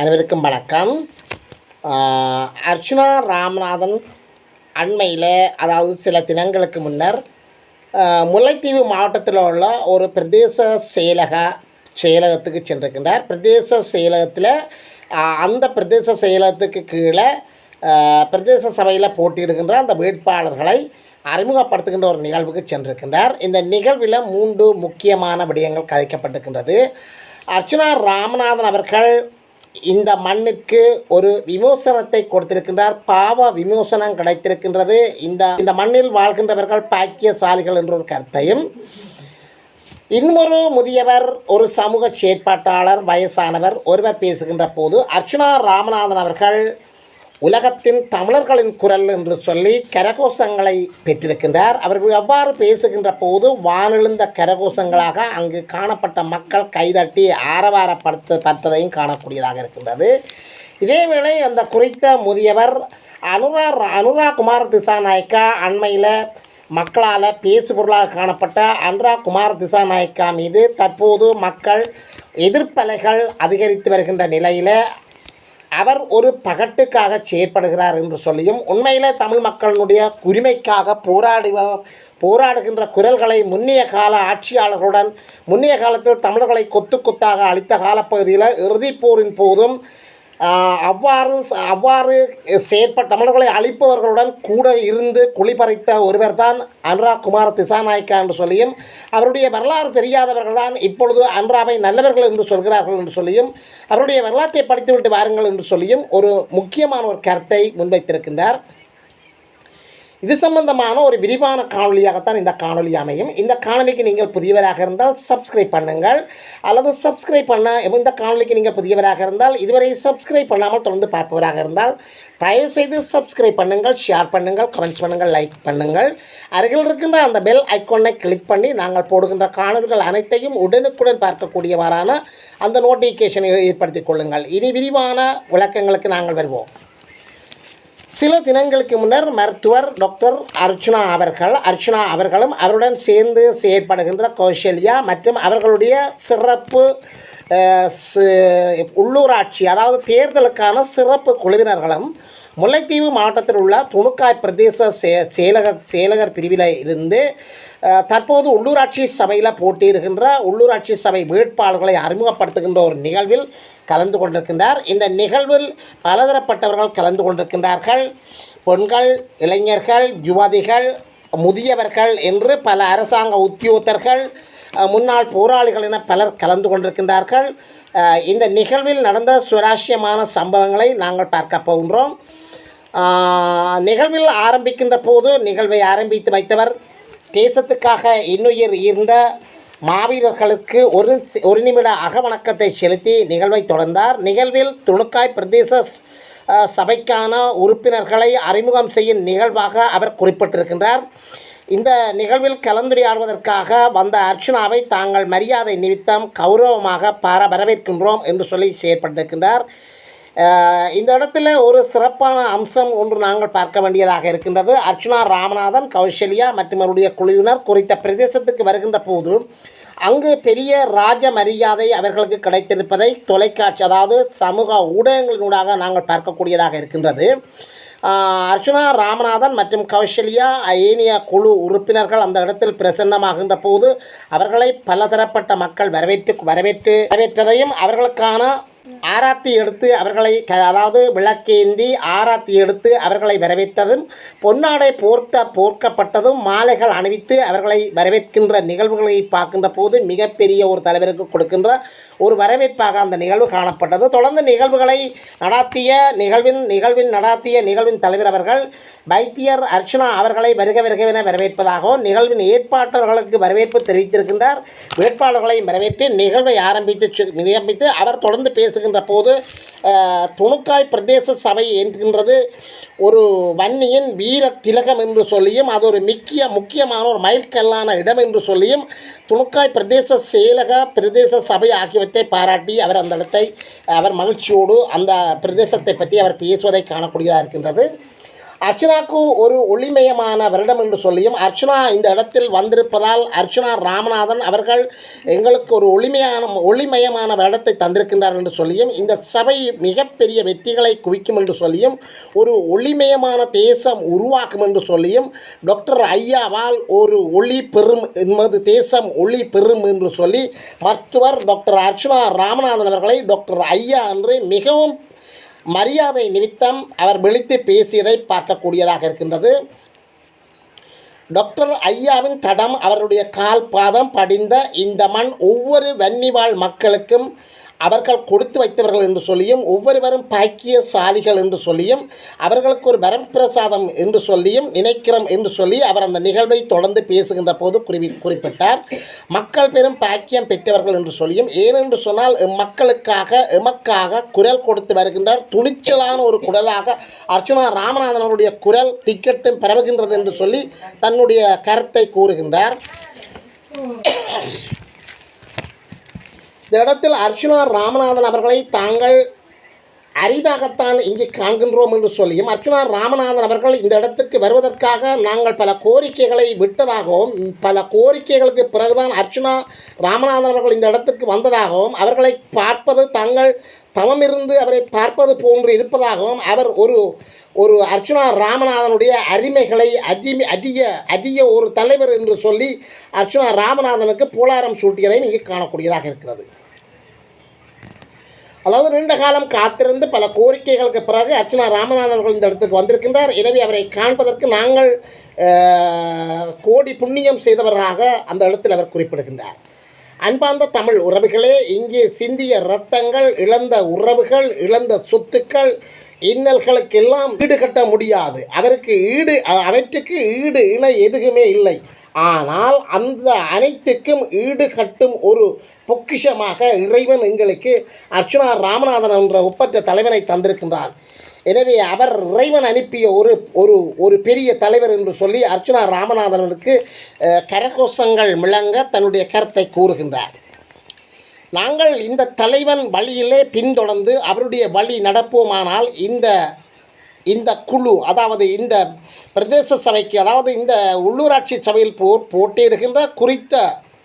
அனைவருக்கும் வணக்கம். அர்ச்சுனா ராமநாதன் அண்மையில், அதாவது சில தினங்களுக்கு முன்னர், முல்லைத்தீவு மாவட்டத்தில் உள்ள ஒரு பிரதேச செயலகத்துக்கு சென்றிருக்கின்றார். பிரதேச செயலகத்தில் அந்த பிரதேச செயலகத்துக்கு கீழே பிரதேச சபையில் போட்டியிடுகின்ற அந்த வேட்பாளர்களை அறிமுகப்படுத்துகின்ற ஒரு நிகழ்வுக்கு சென்றிருக்கின்றார். இந்த நிகழ்வில் 3 முக்கியமான விடயங்கள் கதைக்கப்பட்டிருக்கின்றது. அர்ச்சுனா ராமநாதன் அவர்கள் இந்த மண்ணிற்கு ஒரு விமோசனத்தை கொடுத்திருக்கின்றார். பாவ விமோசனம் கிடைத்திருக்கின்றது. இந்த மண்ணில் வாழ்கின்றவர்கள் பாக்கியசாலிகள் என்ற ஒரு கருத்தையும், இன்னொரு முதியவர், ஒரு சமூக செயற்பாட்டாளர், வயசானவர் ஒருவர் பேசுகின்ற போது அர்ச்சுனா ராமநாதன் அவர்கள் உலகத்தின் தமிழர்களின் குரல் என்று சொல்லி கரகோஷங்களை பெற்றிருக்கின்றார். அவர்கள் எவ்வாறு பேசுகின்ற போது வானெழுந்த கரகோஷங்களாக அங்கு காணப்பட்ட மக்கள் கைதட்டி ஆரவாரப்படுத்தப்பட்டதையும் காணக்கூடியதாக இருக்கின்றது. இதேவேளை அந்த குறித்த முதியவர் அனுரா குமார் திசாநாயக்கா அண்மையில் மக்களால் பேசுபொருளாக காணப்பட்ட அனுரா குமார் திசாநாயக்கா மீது தற்போது மக்கள் எதிர்ப்பலைகள் அதிகரித்து வருகின்ற நிலையில் அவர் ஒரு பகட்டுக்காக செயற்படுகிறார் என்று சொல்லியும், உண்மையில் தமிழ் மக்களுடைய உரிமைக்காக போராடுகின்ற குரல்களை முன்னைய கால ஆட்சியாளர்களுடன், முன்னைய காலத்தில் தமிழர்களை கொத்து கொத்தாக அளித்த காலப்பகுதியில் இறுதிப்போரின் போதும் அவ்வாறு தமிழர்களை அழிப்பவர்களுடன் கூட இருந்து குளிபறித்த ஒருவர் தான் அனுரா குமார் திசாநாயக்கா என்று சொல்லியும், அவருடைய வரலாறு தெரியாதவர்கள் தான் இப்பொழுது அனுராவை நல்லவர்கள் என்று சொல்கிறார்கள் என்று சொல்லியும், அவருடைய வரலாற்றை படித்துவிட்டு வாருங்கள் என்று சொல்லியும் ஒரு முக்கியமான ஒரு கருத்தை முன்வைத்திருக்கின்றார். இது சம்பந்தமான ஒரு விரிவான காணொலியாகத்தான் இந்த காணொலி அமையும். இந்த காணொலிக்கு நீங்கள் புதியவராக இருந்தால் சப்ஸ்கிரைப் பண்ணுங்கள், அல்லது இந்த காணொலிக்கு நீங்கள் புதியவராக இருந்தால் இதுவரை சப்ஸ்கிரைப் பண்ணாமல் தொடர்ந்து பார்ப்பவராக இருந்தால் தயவுசெய்து சப்ஸ்கிரைப் பண்ணுங்கள், ஷேர் பண்ணுங்கள், கமெண்ட்ஸ் பண்ணுங்கள், லைக் பண்ணுங்கள். அருகில் இருக்கின்ற அந்த பெல் ஐக்கானை கிளிக் பண்ணி நாங்கள் போடுகின்ற காணொலிகள் அனைத்தையும் உடனுக்குடன் பார்க்கக்கூடியவாறான அந்த நோட்டிஃபிகேஷனை ஏற்படுத்திக் கொள்ளுங்கள். இனி விரிவான விளக்கங்களுக்கு நாங்கள் வருவோம். சில தினங்களுக்கு முன்னர் மருத்துவர் டாக்டர் அர்ச்சுனா அவர்களும் அவருடன் சேர்ந்து செயற்படுகின்ற கௌசல்யா மற்றும் அவர்களுடைய சிறப்பு உள்ளூராட்சி, அதாவது தேர்தலுக்கான சிறப்பு குழுவினர்களும் முல்லைத்தீவு மாவட்டத்தில் உள்ள துணுக்காய் பிரதேச செயலகர் பிரிவில் இருந்து தற்போது உள்ளூராட்சி சபையில் போட்டியிடுகின்ற உள்ளூராட்சி சபை வேட்பாளர்களை அறிமுகப்படுத்துகின்ற ஒரு நிகழ்வில் கலந்து கொண்டிருக்கின்றார். இந்த நிகழ்வில் பலதரப்பட்டவர்கள் கலந்து கொண்டிருக்கின்றார்கள். பெண்கள், இளைஞர்கள், யுவதிகள், முதியவர்கள் என்று பல அரசாங்க உத்தியோகத்தர்கள், முன்னாள் போராளிகள் என பலர் கலந்து கொண்டிருக்கின்றார்கள். இந்த நிகழ்வில் நடந்த சுவாரஸ்யமான சம்பவங்களை நாங்கள் பார்க்க போகின்றோம். நிகழ்வில் ஆரம்பிக்கின்ற போது நிகழ்வை ஆரம்பித்து வைத்தவர் தேசத்துக்காக இன்னுயிர் ஈர்ந்த மாவீரர்களுக்கு ஒரு நிமிட அகவணக்கத்தை செலுத்தி நிகழ்வை தொடர்ந்தார். நிகழ்வில் துணுக்காய் பிரதேச சபைக்கான உறுப்பினர்களை அறிமுகம் செய்யும் நிகழ்வாக அவர் குறிப்பிட்டிருக்கின்றார். இந்த நிகழ்வில் கலந்துரையாடுவதற்காக வந்த அர்ச்சுனாவை தாங்கள் மரியாதை நிமித்தம் கௌரவமாக வரவேற்கின்றோம் என்று சொல்லி செயற்பட்டிருக்கின்றார். இந்த இடத்துல ஒரு சிறப்பான அம்சம் ஒன்று நாங்கள் பார்க்க வேண்டியதாக இருக்கின்றது. அர்ச்சுனா ராமநாதன், கௌசல்யா மற்றும் அவருடைய குழுவினர் குறித்த பிரதேசத்துக்கு வருகின்ற போது அங்கு பெரிய ராஜ மரியாதை அவர்களுக்கு கிடைத்திருப்பதை தொலைக்காட்சி, அதாவது சமூக ஊடகங்களினூடாக நாங்கள் பார்க்கக்கூடியதாக இருக்கின்றது. அர்ச்சுனா ராமநாதன் மற்றும் கௌசல்யா ஏனைய குழு உறுப்பினர்கள் அந்த இடத்தில் பிரசன்னமாகின்ற போது அவர்களை பலதரப்பட்ட மக்கள் வரவேற்றதையும், அவர்களுக்கான ஆராத்தி எடுத்து அவர்களை, அதாவது விளக்கேந்தி ஆராத்தி எடுத்து அவர்களை வரவேற்றதும், பொன்னாடை போர்க்கப்பட்டதும், மாலைகள் அணிவித்து அவர்களை வரவேற்கின்ற நிகழ்வுகளை பார்க்கின்ற போது மிகப்பெரிய ஒரு தலைவருக்கு கொடுக்கின்ற ஒரு வரவேற்பாக அந்த நிகழ்வு காணப்பட்டது. தொடர்ந்து நிகழ்வின் தலைவர் அவர்கள் வைத்தியர் அர்ச்சுனா அவர்களை வருகவென வரவேற்பதாகவும், நிகழ்வின் ஏற்பாட்டாளர்களுக்கு வரவேற்பு தெரிவித்திருக்கின்றார். வேட்பாளர்களை வரவேற்று நிகழ்வை ஆரம்பித்து அவர் தொடர்ந்து பேசுகின்ற போது துணுக்காய் பிரதேச சபை என்கின்றது ஒரு வன்னியின் வீர திலகம் என்று சொல்லியும், அது ஒரு முக்கியமான ஒரு மைல்கல்லான இடம் என்று சொல்லியும், துணுக்காய் பிரதேச சபை ஆகியவற்றை பாராட்டி அவர் அந்த இடத்தை மகிழ்ச்சியோடு அந்த பிரதேசத்தை பற்றி அவர் பேசுவதை காணக்கூடியதாக இருக்கின்றது. அர்ச்சனாக்கு ஒரு ஒளிமயமான வருடம் என்று சொல்லியும் அர்ச்சனா இந்த இடத்தில் வந்திருப்பதால் அர்ச்சனா ராமநாதன் அவர்கள் எங்களுக்கு ஒரு ஒளிமயமான வருடத்தை தந்திருக்கின்றார் என்று சொல்லியும் இந்த சபை மிகப்பெரிய வெற்றிகளை குவிக்கும் என்று சொல்லியும் ஒரு ஒளிமயமான தேசம் உருவாக்கும் என்று சொல்லியும் டாக்டர் ஐயாவால் ஒரு ஒளி பெறும் என்பது தேசம் ஒளி பெறும் என்று சொல்லி மருத்துவர் டாக்டர் அர்ச்சனா ராமநாதன் அவர்களை டாக்டர் ஐயா என்று மிகவும் மரியாதை நிமித்தம் அவர் விழித்து பேசியதை பார்க்கக்கூடியதாக இருக்கின்றது. டாக்டர் ஐயாவின் தடம் அவருடைய கால் பாதம் படிந்த இந்த மண் ஒவ்வொரு வன்னிவாழ் மக்களுக்கும் அவர்கள் கொடுத்து வைத்தவர்கள் என்று சொல்லியும் ஒவ்வொருவரும் பாக்கியசாலிகள் என்று சொல்லியும் அவர்களுக்கு ஒரு வரப்பிரசாதம் என்று சொல்லியும் நினைக்கிறோம் என்று சொல்லி அவர் அந்த நிகழ்வை தொடர்ந்து பேசுகின்ற போது குறிப்பிட்டார். மக்கள் பெரும் பாக்கியம் பெற்றவர்கள் என்று சொல்லியும் ஏனென்று சொன்னால் எமக்காக குரல் கொடுத்து வருகின்றார். துணிச்சலான ஒரு குரலாக அர்ச்சனா ராமநாதன் அவருடைய குரல் டிக்கெட்டும் பரவுகின்றது என்று சொல்லி தன்னுடைய கருத்தை கூறுகின்றார். இந்த இடத்தில் அர்ச்சனா ராமநாதன் அவர்களை தாங்கள் அரிதாகத்தான் இங்கே காண்கின்றோம் என்று சொல்லியும் அர்ச்சனா ராமநாதன் அவர்கள் இந்த இடத்துக்கு வருவதற்காக நாங்கள் பல கோரிக்கைகளை விட்டதாகவும் பல கோரிக்கைகளுக்கு பிறகுதான் அர்ச்சனா ராமநாதன் அவர்கள் இந்த இடத்துக்கு வந்ததாகவும் அவர்களை பார்ப்பது தாங்கள் தவமிருந்து அவரை பார்ப்பது போன்று இருப்பதாகவும் அவர் ஒரு அர்ச்சனா ராமநாதனுடைய அருமைகளை அதிக ஒரு தலைவர் என்று சொல்லி அர்ச்சனா ராமநாதனுக்கு போலாரம் சூட்டியதையும் இங்கே காணக்கூடியதாக இருக்கிறது. அதாவது நீண்ட காலம் காத்திருந்து பல கோரிக்கைகளுக்கு பிறகு அர்ச்சனா ராமநாதன் அவர்கள் இந்த இடத்துக்கு வந்திருக்கின்றார். எனவே அவரை காண்பதற்கு நாங்கள் கோடி புண்ணியம் செய்தவராக அந்த இடத்தில் அவர் குறிப்பிடுகின்றார். அன்பார்ந்த தமிழ் உறவுகளே, இங்கே சிந்திய இரத்தங்கள், இழந்த உறவுகள், இழந்த சொத்துக்கள், இன்னல்களுக்கெல்லாம் ஈடு கட்ட முடியாது. அவற்றுக்கு ஈடு இணை எதுவுமே இல்லை. ஆனால் அந்த அனைத்துக்கும் ஈடு கட்டும் ஒரு பொக்கிஷமாக இறைவன் எங்களுக்கு அர்ச்சனா ராமநாதன் என்ற ஒப்பற்ற தலைவனை தந்திருக்கின்றார். எனவே அவர் இறைவன் அனுப்பிய ஒரு பெரிய தலைவர் என்று சொல்லி அர்ச்சனா ராமநாதனுக்கு கரகோஷங்கள் முழங்க தன்னுடைய கருத்தை கூறுகின்றார். நாங்கள் இந்த தலைவன் வழியிலே பின்தொடர்ந்து அவருடைய வழி நடப்போமானால் இந்த குழு, அதாவது இந்த பிரதேச சபைக்கு, அதாவது இந்த உள்ளூராட்சி சபையில் போட்டியிடுகின்ற குறித்த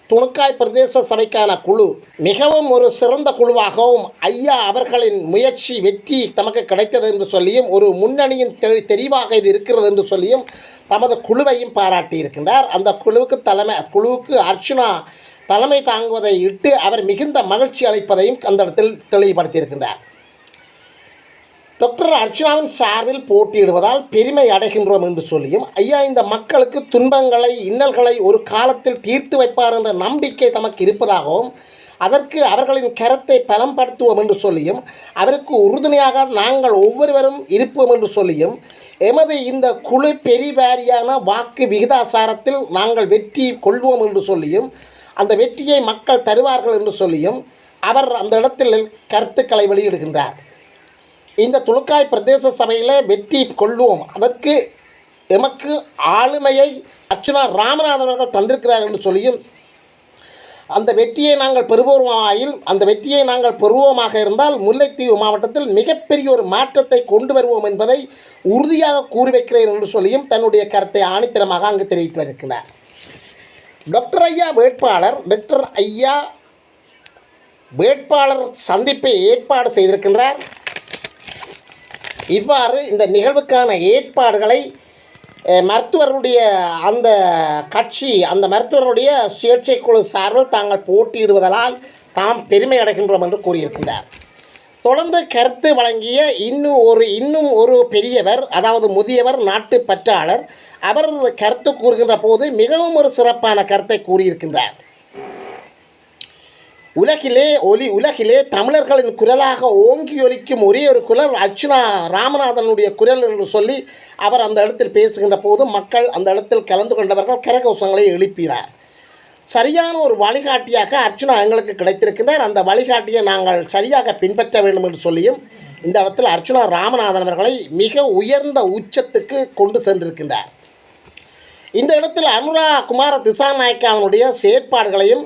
துணுக்காய் பிரதேச சபைக்கான குழு மிகவும் ஒரு சிறந்த குழுவாகவும் ஐயா அவர்களின் முயற்சி வெற்றி தமக்கு கிடைத்தது என்று சொல்லியும் ஒரு முன்னணியின் தெரிவாக இது இருக்கிறது என்று சொல்லியும் தமது குழுவையும் பாராட்டியிருக்கின்றார். அந்த குழுவுக்கு அர்ச்சனா தலைமை தாங்குவதை இட்டு அவர் மிகுந்த மகிழ்ச்சி அளிப்பதையும் அந்த இடத்தில் தெளிவுபடுத்தியிருக்கின்றார். டாக்டர் அர்ச்சனாவின் சார்பில் போட்டியிடுவதால் பெருமை அடைகின்றோம் என்று சொல்லியும் ஐயா இந்த மக்களுக்கு துன்பங்களை இன்னல்களை ஒரு காலத்தில் தீர்த்து வைப்பார் என்ற நம்பிக்கை தமக்கு இருப்பதாகவும் அதற்கு அவர்களின் கரத்தை பலப்படுத்துவோம் என்று சொல்லியும் அவருக்கு உறுதுணையாக நாங்கள் ஒவ்வொருவரும் இருப்போம் என்று சொல்லியும் எமது இந்த குழு பெரிவாரியான வாக்கு விகிதாசாரத்தில் நாங்கள் வெற்றி கொள்வோம் என்று சொல்லியும் அந்த வெற்றியை மக்கள் தருவார்கள் என்று சொல்லியும் அவர் அந்த இடத்தில் கருத்துக்களை வெளியிடுகின்றார். இந்த துணுக்காய் பிரதேச சபையில் வெற்றி கொள்வோம், அதற்கு எமக்கு ஆளுமையை அர்ச்சனா ராமநாதன் அவர்கள் தந்திருக்கிறார் என்று சொல்லியும் அந்த வெற்றியை நாங்கள் பெறுவோமாக இருந்தால் முல்லைத்தீவு மாவட்டத்தில் மிகப்பெரிய ஒரு மாற்றத்தை கொண்டு வருவோம் என்பதை உறுதியாக கூறி வைக்கிறேன் என்று சொல்லியும் தன்னுடைய கருத்தை ஆணித்தரமாக அங்கு தெரிவித்து வருகின்றார். டாக்டர் ஐயா வேட்பாளர் சந்திப்பை ஏற்பாடு செய்திருக்கின்றார். இவ்வாறு இந்த நிகழ்வுக்கான ஏற்பாடுகளை மருத்துவருடைய அந்த மருத்துவருடைய சுயேட்சை குழு சார்பில் தாங்கள் போட்டியிடுவதால் தாம் பெருமை அடைகின்றோம் என்று கூறியிருக்கின்றார். தொடர்ந்து கருத்து வழங்கிய இன்னும் ஒரு பெரியவர், அதாவது முதியவர் நாட்டு பற்றாளர், அவர் கருத்து கூறுகின்ற போது மிகவும் ஒரு சிறப்பான கருத்தை கூறியிருக்கின்றார். உலகிலே தமிழர்களின் குரலாக ஓங்கி ஒலிக்கும் ஒரே ஒரு குரல் அர்ச்சனா ராமநாதனுடைய குரல் என்று சொல்லி அவர் அந்த இடத்தில் பேசுகின்ற போது மக்கள் அந்த இடத்தில் கலந்து கொண்டவர்கள் கரகோஷங்களை எழுப்பினார். சரியான ஒரு வழிகாட்டியாக அர்ச்சனா எங்களுக்கு கிடைத்திருக்கின்றார். அந்த வழிகாட்டியை நாங்கள் சரியாக பின்பற்ற வேண்டும் என்று சொல்லியும் இந்த இடத்தில் அர்ச்சனா ராமநாதன் அவர்களை மிக உயர்ந்த உச்சத்துக்கு கொண்டு சென்றிருக்கின்றார். இந்த இடத்தில் அனுரா குமார திசாநாயக்காவினுடைய செயற்பாடுகளையும்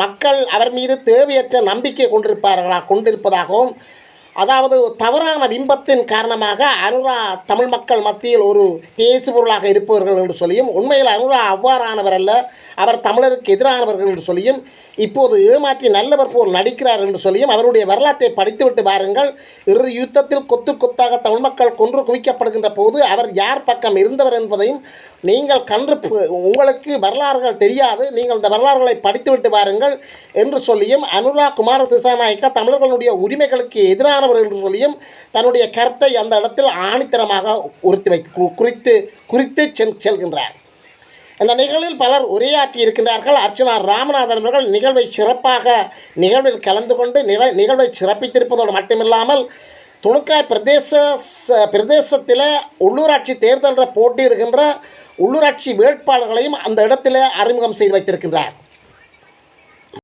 மக்கள் அவர் மீது தேவையற்ற நம்பிக்கை கொண்டிருப்பதாகவும் அதாவது தவறான பிம்பத்தின் காரணமாக அனுரா தமிழ் மக்கள் மத்தியில் ஒரு பேசுபொருளாக இருப்பவர்கள் என்று சொல்லியும், உண்மையில் அனுரா அவ்வாறானவர் அல்ல, அவர் தமிழருக்கு எதிரானவர்கள் என்று சொல்லியும், இப்போது ஏமாற்றி நல்லவர் போல் நடிக்கிறார் என்று சொல்லியும் அவருடைய வரலாற்றை படித்துவிட்டு பாருங்கள். இறுதி யுத்தத்தில் கொத்து கொத்தாக தமிழ் மக்கள் கொன்று குவிக்கப்படுகின்ற போது அவர் யார் பக்கம் இருந்தவர் என்பதையும் நீங்கள் உங்களுக்கு வரலாறுகள் தெரியாது, நீங்கள் இந்த வரலாறுகளை படித்துவிட்டு பாருங்கள் என்று சொல்லியும், அனுரா குமார திசாநாயக்கா தமிழர்களுடைய உரிமைகளுக்கு எதிரானவர் என்று சொல்லியும் தன்னுடைய கருத்தை அந்த இடத்தில் ஆணித்தரமாக குறித்து செல்கின்றார். இந்த நிகழ்வில் பலர் உரையாற்றி இருக்கின்றார்கள். அர்ச்சுனா ராமநாதன் அவர்கள் நிகழ்வில் கலந்து கொண்டு நிகழ்வை சிறப்பித்திருப்பதோடு மட்டுமில்லாமல் துணுக்காய் பிரதேசத்தில் உள்ளூராட்சி தேர்தலில் போட்டியிடுகின்ற உள்ளூராட்சி வேட்பாளர்களையும் அந்த இடத்தில் அறிமுகம் செய்து வைத்திருக்கின்றார்.